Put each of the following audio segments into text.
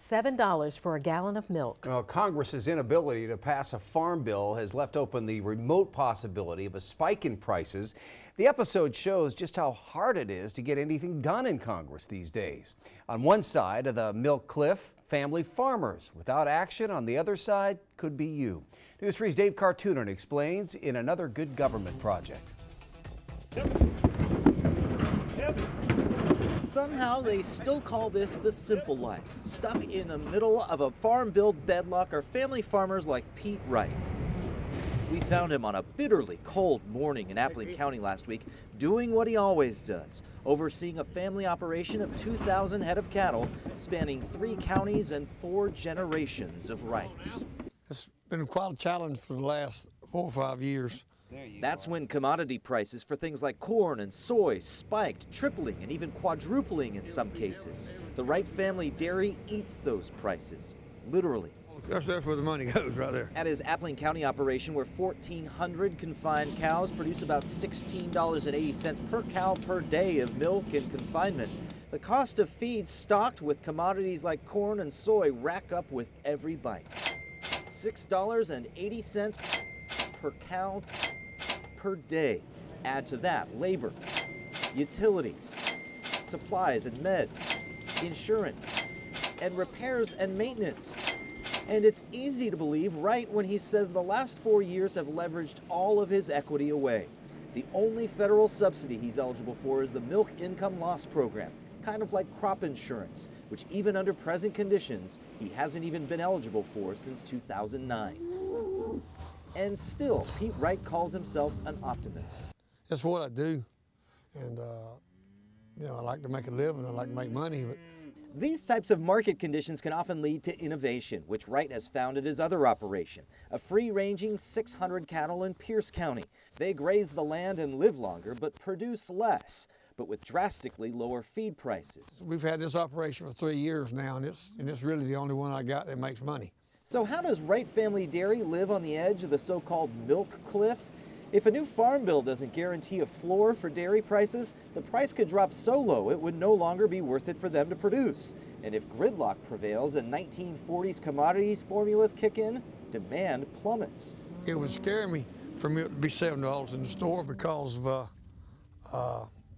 $7 for a gallon of milk. Well, Congress's inability to pass a farm bill has left open the remote possibility of a spike in prices. The episode shows just how hard it is to get anything done in Congress these days. On one side of the milk cliff, family farmers. Without action, on the other side could be you. News 3's Dave Cartoonan explains in another good government project. Somehow they still call this the simple life. Stuck in the middle of a farm bill deadlock are family farmers like Pete Wright. We found him on a bitterly cold morning in Appling County last week, doing what he always does, overseeing a family operation of 2,000 head of cattle, spanning 3 counties and 4 generations of Wrights. It's been quite a challenge for the last 4 or 5 years. That's when commodity prices for things like corn and soy spiked, tripling and even quadrupling in some cases. The Wright family dairy eats those prices, literally. That's where the money goes, right there. At his Appling County operation, where 1,400 confined cows produce about $16.80 per cow per day of milk in confinement, the cost of feed stocked with commodities like corn and soy rack up with every bite. $6.80 per cow per day. Add to that labor, utilities, supplies and meds, insurance, and repairs and maintenance. And it's easy to believe Wright when he says the last 4 years have leveraged all of his equity away. The only federal subsidy he's eligible for is the Milk Income Loss Program, kind of like crop insurance, which even under present conditions, he hasn't even been eligible for since 2009. And still, Pete Wright calls himself an optimist. That's what I do. And, you know, I like to make a living, I like to make money. But these types of market conditions can often lead to innovation, which Wright has found at his other operation, a free-ranging 600 cattle in Pierce County. They graze the land and live longer, but produce less, but with drastically lower feed prices. We've had this operation for 3 years now, and it's really the only one I got that makes money. So how does Wright Family Dairy live on the edge of the so-called milk cliff? If a new farm bill doesn't guarantee a floor for dairy prices, the price could drop so low it would no longer be worth it for them to produce. And if gridlock prevails and 1940s commodities formulas kick in, demand plummets. It would scare me for milk to be $7 in the store because of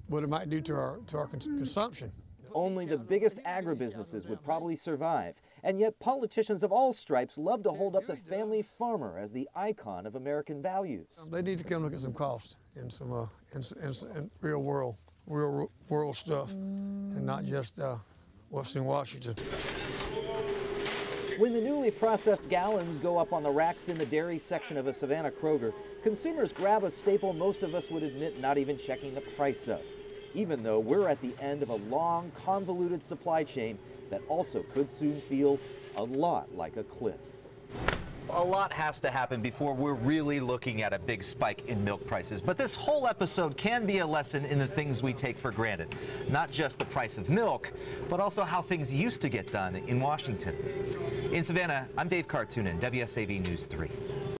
what it might do to our consumption. Only the biggest agribusinesses would probably survive, and yet politicians of all stripes love to hold up the family farmer as the icon of American values. They need to come look at some cost and some and real world stuff, and not just what's in Washington. When the newly processed gallons go up on the racks in the dairy section of a Savannah Kroger, consumers grab a staple most of us would admit not even checking the price of, even though we're at the end of a long, convoluted supply chain that also could soon feel a lot like a cliff. A lot has to happen before we're really looking at a big spike in milk prices. But this whole episode can be a lesson in the things we take for granted. Not just the price of milk, but also how things used to get done in Washington. In Savannah, I'm Dave Cartoonan, WSAV News 3.